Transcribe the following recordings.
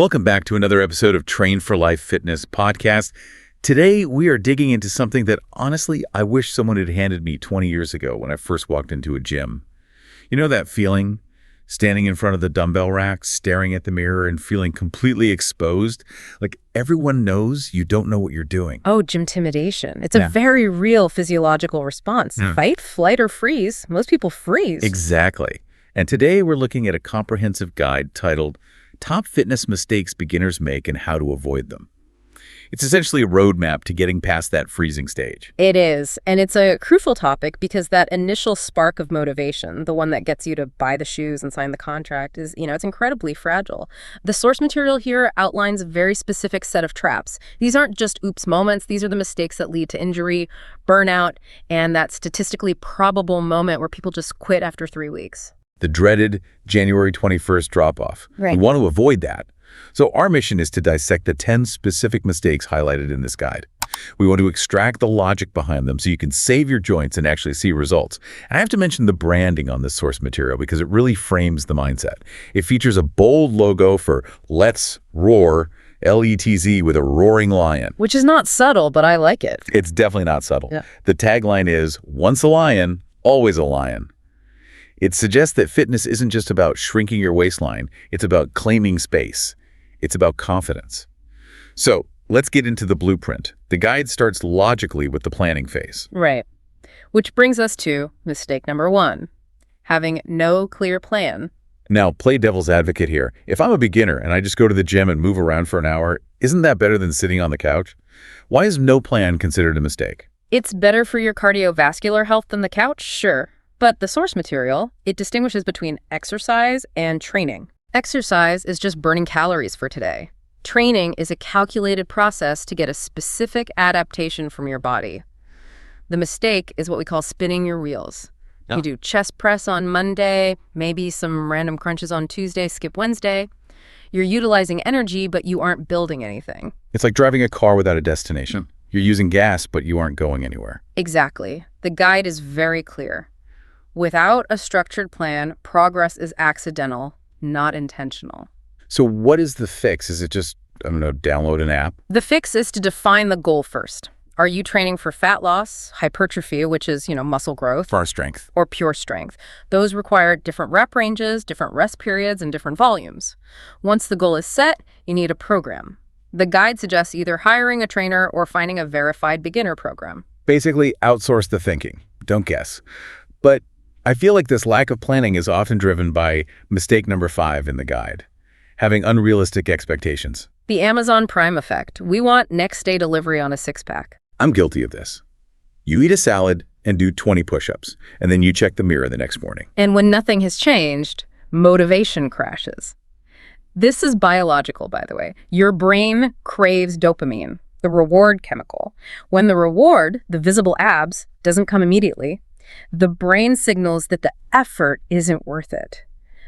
Welcome back to another episode of Train for Life Fitness Podcast. Today, we are digging into something that, honestly, I wish someone had handed me 20 years ago when I first walked into a gym. You know that feeling? Standing in front of the dumbbell rack, staring at the mirror, and feeling completely exposed? Like everyone knows you don't know what you're doing. Oh, gymtimidation. It's a very real physiological response. Fight, flight, or freeze. Most people freeze. Exactly. And today, we're looking at a comprehensive guide titled Top Fitness Mistakes Beginners Make and How to Avoid Them. It's essentially a roadmap to getting past that freezing stage. It is, and it's a crucial topic because that initial spark of motivation, the one that gets you to buy the shoes and sign the contract, is, it's incredibly fragile. The source material here outlines a very specific set of traps. These aren't just oops moments. These are the mistakes that lead to injury, burnout, and that statistically probable moment where people just quit after 3 weeks. The dreaded January 21st drop-off. Right. We want to avoid that. So our mission is to dissect the 10 specific mistakes highlighted in this guide. We want to extract the logic behind them so you can save your joints and actually see results. And I have to mention the branding on this source material because it really frames the mindset. It features a bold logo for Lët'z, roar, L-E-T-Z with a roaring lion. Which is not subtle, but I like it. It's definitely not subtle. Yeah. The tagline is, once a lion, always a lion. It suggests that fitness isn't just about shrinking your waistline. It's about claiming space. It's about confidence. So let's get into the blueprint. The guide starts logically with the planning phase. Right. Which brings us to mistake number 1, having no clear plan. Now, play devil's advocate here. If I'm a beginner and I just go to the gym and move around for an hour, isn't that better than sitting on the couch? Why is no plan considered a mistake? It's better for your cardiovascular health than the couch, sure. But the source material, it distinguishes between exercise and training. Exercise is just burning calories for today. Training is a calculated process to get a specific adaptation from your body. The mistake is what we call spinning your wheels. Yeah. You do chest press on Monday, maybe some random crunches on Tuesday, skip Wednesday. You're utilizing energy, but you aren't building anything. It's like driving a car without a destination. You're using gas, but you aren't going anywhere. Exactly. The guide is very clear. Without a structured plan, progress is accidental, not intentional. So what is the fix? Is it just, download an app? The fix is to define the goal first. Are you training for fat loss, hypertrophy, which is, muscle growth? For our strength. Or pure strength? Those require different rep ranges, different rest periods, and different volumes. Once the goal is set, you need a program. The guide suggests either hiring a trainer or finding a verified beginner program. Basically, outsource the thinking. Don't guess. But I feel like this lack of planning is often driven by mistake number 5 in the guide, having unrealistic expectations. The Amazon Prime effect. We want next day delivery on a 6-pack. I'm guilty of this. You eat a salad and do 20 push-ups, and then you check the mirror the next morning. And when nothing has changed, motivation crashes. This is biological, by the way. Your brain craves dopamine, the reward chemical. When the reward, the visible abs, doesn't come immediately, the brain signals that the effort isn't worth it.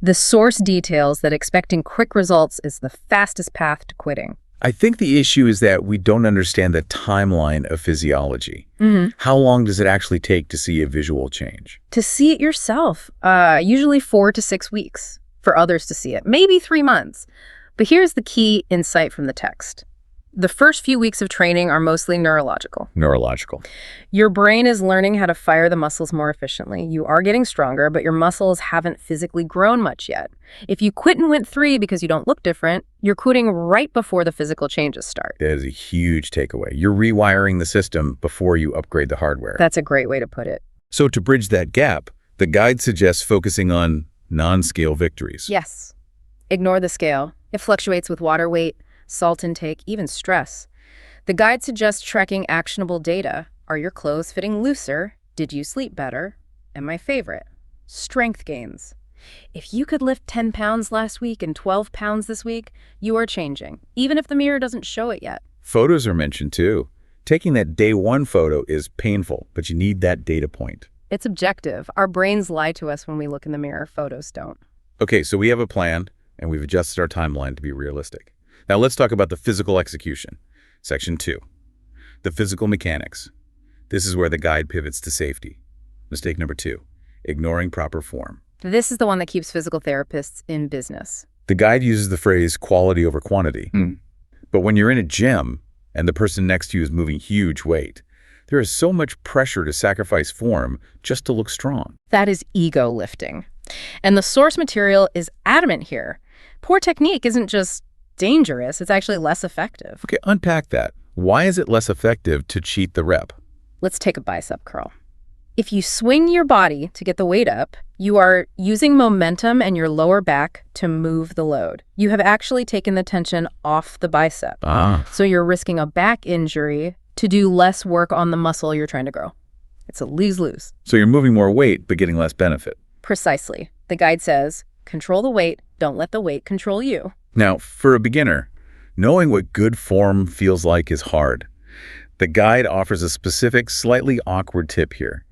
The source details that expecting quick results is the fastest path to quitting. I think the issue is that we don't understand the timeline of physiology. Mm-hmm. How long does it actually take to see a visual change? To see it yourself, usually 4 to 6 weeks. For others to see it, maybe 3 months. But here's the key insight from the text. The first few weeks of training are mostly neurological. Neurological. Your brain is learning how to fire the muscles more efficiently. You are getting stronger, but your muscles haven't physically grown much yet. If you quit and went 3 because you don't look different, you're quitting right before the physical changes start. That is a huge takeaway. You're rewiring the system before you upgrade the hardware. That's a great way to put it. So to bridge that gap, the guide suggests focusing on non-scale victories. Yes. Ignore the scale. It fluctuates with water weight, salt intake, even stress. The guide suggests tracking actionable data. Are your clothes fitting looser? Did you sleep better? And my favorite, strength gains. If you could lift 10 pounds last week and 12 pounds this week, you are changing, even if the mirror doesn't show it yet. Photos are mentioned too. Taking that day 1 photo is painful, but you need that data point. It's objective. Our brains lie to us when we look in the mirror. Photos don't. Okay, so we have a plan, and we've adjusted our timeline to be realistic. Now let's talk about the physical execution. Section 2, the physical mechanics. This is where the guide pivots to safety. Mistake number 2, ignoring proper form. This is the one that keeps physical therapists in business. The guide uses the phrase quality over quantity. But when you're in a gym and the person next to you is moving huge weight, there is so much pressure to sacrifice form just to look strong. That is ego lifting. And the source material is adamant here. Poor technique isn't just dangerous, it's actually less effective. Okay, unpack that. Why is it less effective to cheat the rep? Let's take a bicep curl. If you swing your body to get the weight up, you are using momentum and your lower back to move the load. You have actually taken the tension off the bicep. So you're risking a back injury to do less work on the muscle you're trying to grow. It's a lose-lose. So you're moving more weight, but getting less benefit. Precisely. The guide says, control the weight, don't let the weight control you. Now, for a beginner, knowing what good form feels like is hard. The guide offers a specific, slightly awkward tip here.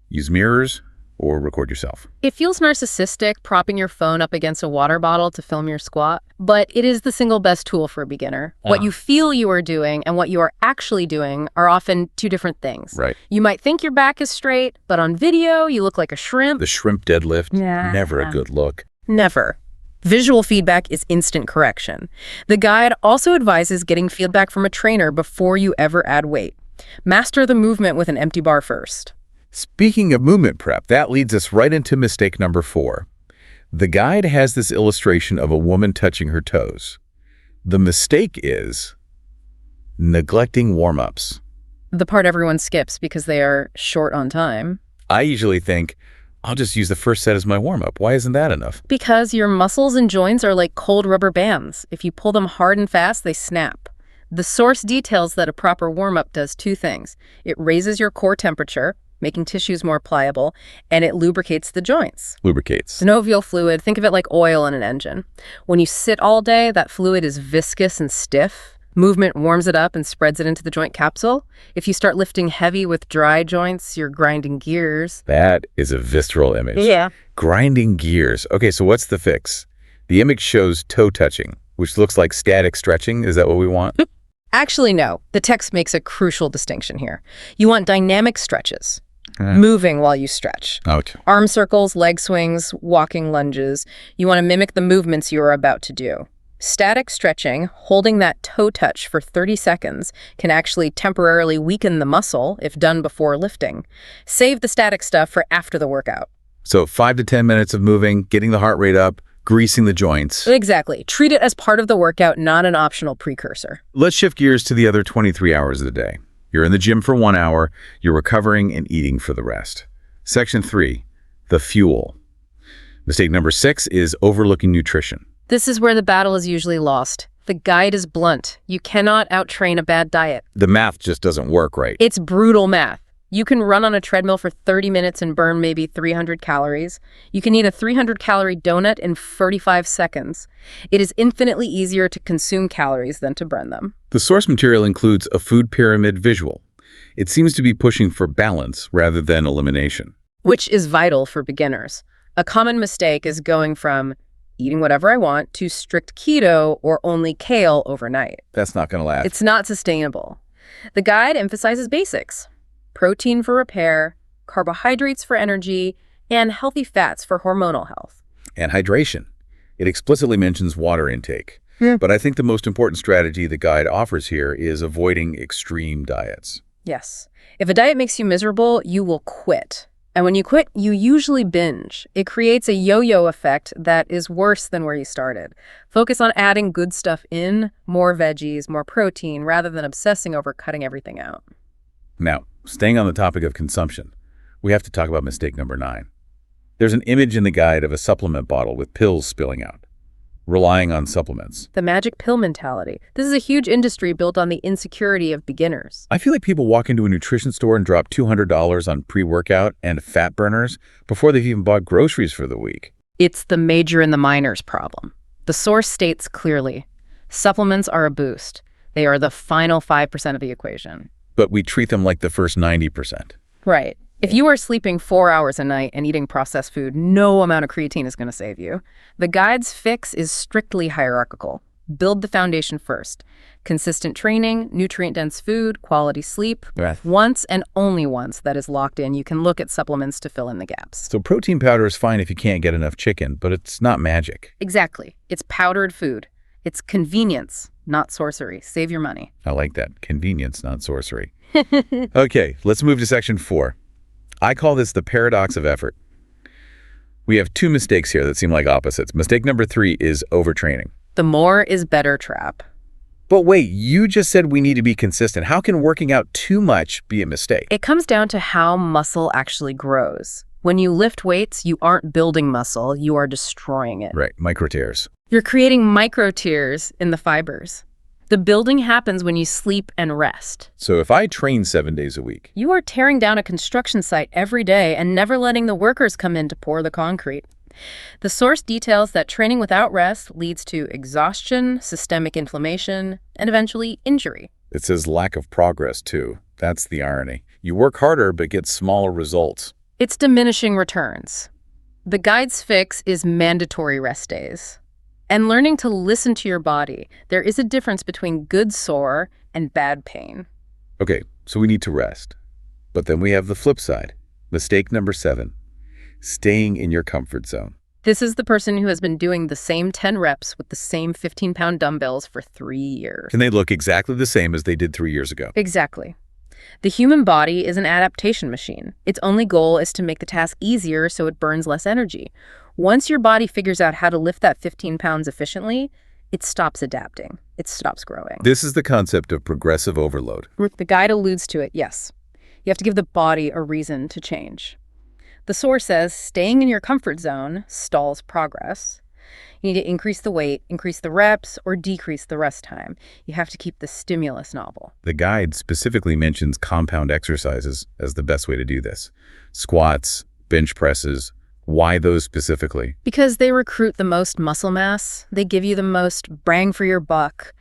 Use mirrors or record yourself. It feels narcissistic propping your phone up against a water bottle to film your squat, but it is the single best tool for a beginner. What you feel you are doing and what you are actually doing are often two different things. Right. You might think your back is straight, but on video, you look like a shrimp. The shrimp deadlift, never a good look. Never. Visual feedback is instant correction. The guide also advises getting feedback from a trainer before you ever add weight. Master the movement with an empty bar first. Speaking of movement prep, that leads us right into mistake number 4. The guide has this illustration of a woman touching her toes. The mistake is neglecting warm-ups. The part everyone skips because they are short on time. I usually think, I'll just use the first set as my warm-up. Why isn't that enough? Because your muscles and joints are like cold rubber bands. If you pull them hard and fast, they snap. The source details that a proper warm-up does 2 things. It raises your core temperature, making tissues more pliable, and it lubricates the joints. Lubricates. Synovial fluid, think of it like oil in an engine. When you sit all day, that fluid is viscous and stiff. Movement warms it up and spreads it into the joint capsule. If you start lifting heavy with dry joints, you're grinding gears. That is a visceral image. Yeah. Grinding gears. Okay, so what's the fix? The image shows toe touching, which looks like static stretching. Is that what we want? Actually, no. The text makes a crucial distinction here. You want dynamic stretches. Moving while you stretch. Okay. Arm circles, leg swings, walking lunges. You want to mimic the movements you are about to do. Static stretching, holding that toe touch for 30 seconds, can actually temporarily weaken the muscle if done before lifting. Save the static stuff for after the workout. So 5 to 10 minutes of moving, getting the heart rate up, greasing the joints. Exactly. Treat it as part of the workout, not an optional precursor. Let's shift gears to the other 23 hours of the day. You're in the gym for 1 hour, you're recovering and eating for the rest. Section 3, the fuel. Mistake number 6 is overlooking nutrition. This is where the battle is usually lost. The guide is blunt. You cannot outtrain a bad diet. The math just doesn't work right. It's brutal math. You can run on a treadmill for 30 minutes and burn maybe 300 calories. You can eat a 300-calorie donut in 45 seconds. It is infinitely easier to consume calories than to burn them. The source material includes a food pyramid visual. It seems to be pushing for balance rather than elimination. Which is vital for beginners. A common mistake is going from eating whatever I want to strict keto or only kale overnight. That's not going to last. It's not sustainable. The guide emphasizes basics. Protein for repair, carbohydrates for energy, and healthy fats for hormonal health. And hydration. It explicitly mentions water intake. But I think the most important strategy the guide offers here is avoiding extreme diets. Yes. If a diet makes you miserable, you will quit. And when you quit, you usually binge. It creates a yo-yo effect that is worse than where you started. Focus on adding good stuff in, more veggies, more protein, rather than obsessing over cutting everything out. Now, staying on the topic of consumption, we have to talk about mistake number 9. There's an image in the guide of a supplement bottle with pills spilling out. Relying on supplements. The magic pill mentality. This is a huge industry built on the insecurity of beginners. I feel like people walk into a nutrition store and drop $200 on pre-workout and fat burners before they've even bought groceries for the week. It's the major and the minors problem. The source states clearly, supplements are a boost. They are the final 5% of the equation. But we treat them like the first 90%. Right. If you are sleeping 4 hours a night and eating processed food, no amount of creatine is going to save you. The guide's fix is strictly hierarchical. Build the foundation first. Consistent training, nutrient-dense food, quality sleep. Right. Once and only once that is locked in, you can look at supplements to fill in the gaps. So protein powder is fine if you can't get enough chicken, but it's not magic. Exactly. It's powdered food. It's convenience, not sorcery. Save your money. I like that. Convenience, not sorcery. Okay, let's move to section 4. I call this the paradox of effort. We have 2 mistakes here that seem like opposites. Mistake number 3 is overtraining. The more is better trap. But wait, you just said we need to be consistent. How can working out too much be a mistake? It comes down to how muscle actually grows. When you lift weights, you aren't building muscle, you are destroying it. Right, micro tears. You're creating micro tears in the fibers. The building happens when you sleep and rest. So if I train 7 days a week, You are tearing down a construction site every day and never letting the workers come in to pour the concrete. The source details that training without rest leads to exhaustion, systemic inflammation, and eventually injury. it says lack of progress too. That's the irony. You work harder but get smaller results. It's diminishing returns. The guide's fix is mandatory rest days. And learning to listen to your body. There is a difference between good sore and bad pain. Okay, so we need to rest. But then we have the flip side. Mistake number 7, staying in your comfort zone. This is the person who has been doing the same 10 reps with the same 15-pound dumbbells for 3 years. And they look exactly the same as they did 3 years ago. Exactly. The human body is an adaptation machine. Its only goal is to make the task easier so it burns less energy. Once your body figures out how to lift that 15 pounds efficiently, it stops adapting. It stops growing. This is the concept of progressive overload. The guide alludes to it, yes. You have to give the body a reason to change. The source says staying in your comfort zone stalls progress. You need to increase the weight, increase the reps, or decrease the rest time. You have to keep the stimulus novel. The guide specifically mentions compound exercises as the best way to do this. Squats, bench presses. Why those specifically? Because they recruit the most muscle mass, they give you the most bang for your buck,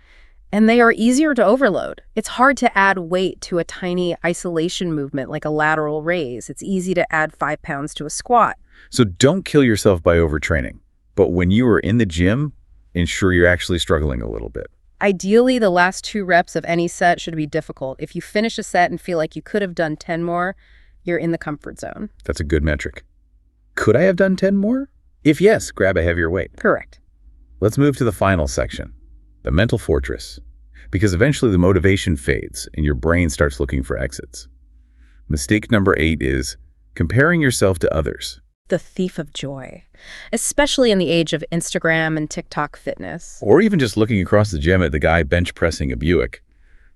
and they are easier to overload. It's hard to add weight to a tiny isolation movement like a lateral raise. It's easy to add 5 pounds to a squat. So don't kill yourself by overtraining. But when you are in the gym, ensure you're actually struggling a little bit. Ideally, the last 2 reps of any set should be difficult. If you finish a set and feel like you could have done 10 more, you're in the comfort zone. That's a good metric. Could I have done 10 more? If yes, grab a heavier weight. Correct. Let's move to the final section, the mental fortress, because eventually the motivation fades and your brain starts looking for exits. Mistake number 8 is comparing yourself to others. The thief of joy, especially in the age of Instagram and TikTok fitness. Or even just looking across the gym at the guy bench pressing a Buick.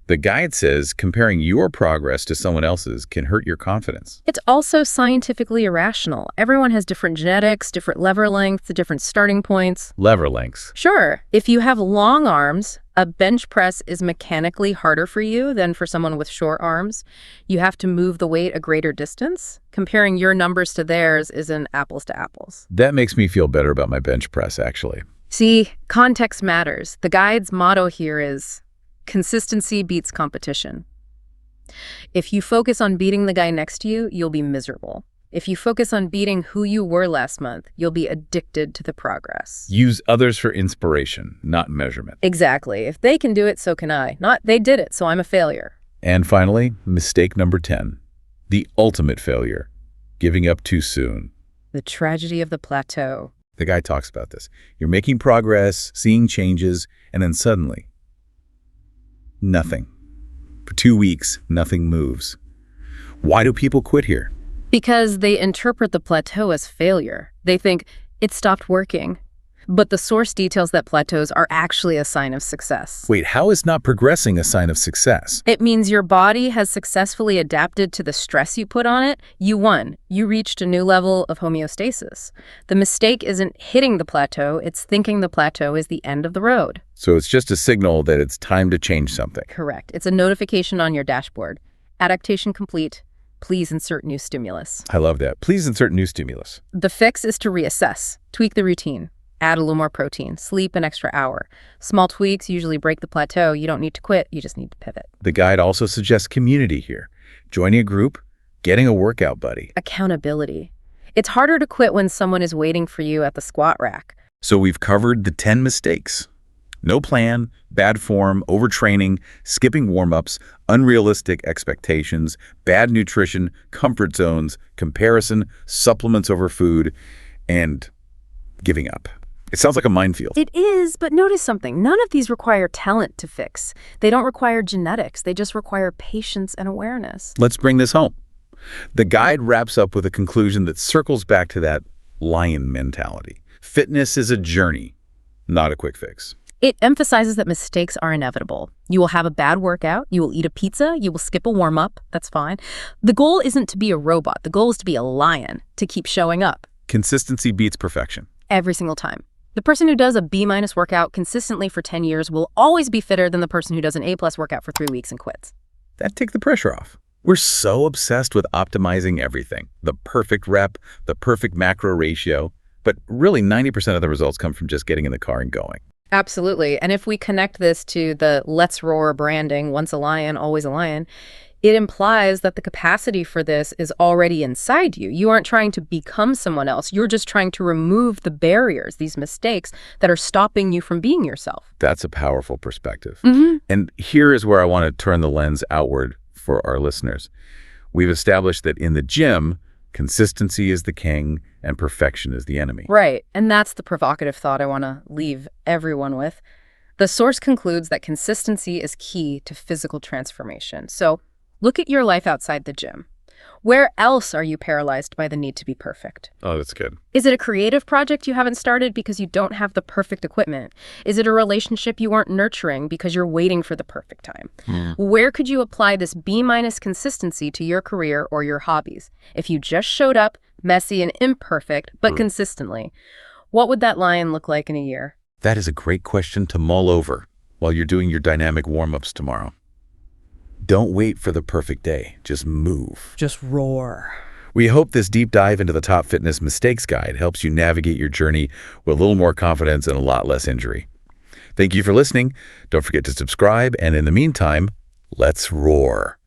The guide says comparing your progress to someone else's can hurt your confidence. It's also scientifically irrational. Everyone has different genetics, different lever lengths, different starting points. Lever lengths. Sure, if you have long arms, a bench press is mechanically harder for you than for someone with short arms. You have to move the weight a greater distance. Comparing your numbers to theirs isn't apples to apples. That makes me feel better about my bench press, actually. See, context matters. The guide's motto here is consistency beats competition. If you focus on beating the guy next to you, you'll be miserable. If you focus on beating who you were last month, you'll be addicted to the progress. Use others for inspiration, not measurement. Exactly. If they can do it, so can I. Not they did it, so I'm a failure. And finally, mistake number 10, the ultimate failure, giving up too soon. The tragedy of the plateau. The guy talks about this. You're making progress, seeing changes, and then suddenly, nothing. For 2 weeks, nothing moves. Why do people quit here? Because they interpret the plateau as failure. They think, it stopped working. But the source details that plateaus are actually a sign of success. Wait, how is not progressing a sign of success? It means your body has successfully adapted to the stress you put on it. You won. You reached a new level of homeostasis. The mistake isn't hitting the plateau, it's thinking the plateau is the end of the road. So it's just a signal that it's time to change something. Correct. It's a notification on your dashboard. Adaptation complete. Please insert new stimulus. I love that. Please insert new stimulus. The fix is to reassess, tweak the routine. Add a little more protein, sleep an extra hour. Small tweaks usually break the plateau. You don't need to quit, you just need to pivot. The guide also suggests community here. Joining a group, getting a workout buddy. Accountability. It's harder to quit when someone is waiting for you at the squat rack. So we've covered the 10 mistakes. No plan, bad form, overtraining, skipping warm-ups, unrealistic expectations, bad nutrition, comfort zones, comparison, supplements over food, and giving up. It sounds like a minefield. It is, but notice something. None of these require talent to fix. They don't require genetics. They just require patience and awareness. Let's bring this home. The guide wraps up with a conclusion that circles back to that lion mentality. Fitness is a journey, not a quick fix. It emphasizes that mistakes are inevitable. You will have a bad workout, you will eat a pizza, you will skip a warm-up, that's fine. The goal isn't to be a robot. The goal is to be a lion, to keep showing up. Consistency beats perfection. Every single time. The person who does a B- workout consistently for 10 years will always be fitter than the person who does an A+ workout for 3 weeks and quits. That takes the pressure off. We're so obsessed with optimizing everything. The perfect rep, the perfect macro ratio. But really 90% of the results come from just getting in the car and going. Absolutely. And if we connect this to the Let's Roar branding, once a lion, always a lion, it implies that the capacity for this is already inside you. You aren't trying to become someone else. You're just trying to remove the barriers, these mistakes that are stopping you from being yourself. That's a powerful perspective. Mm-hmm. And here is where I want to turn the lens outward for our listeners. We've established that in the gym, consistency is the king and perfection is the enemy. Right. And that's the provocative thought I want to leave everyone with. The source concludes that consistency is key to physical transformation. So look at your life outside the gym. Where else are you paralyzed by the need to be perfect? Oh, that's good. Is it a creative project you haven't started because you don't have the perfect equipment? Is it a relationship you aren't nurturing because you're waiting for the perfect time? Where could you apply this B- consistency to your career or your hobbies? If you just showed up, messy and imperfect, but consistently, what would that lion look like in a year? That is a great question to mull over while you're doing your dynamic warm-ups tomorrow. Don't wait for the perfect day. Just move. Just roar. We hope this deep dive into the top fitness mistakes guide helps you navigate your journey with a little more confidence and a lot less injury. Thank you for listening. Don't forget to subscribe. And in the meantime, let's roar.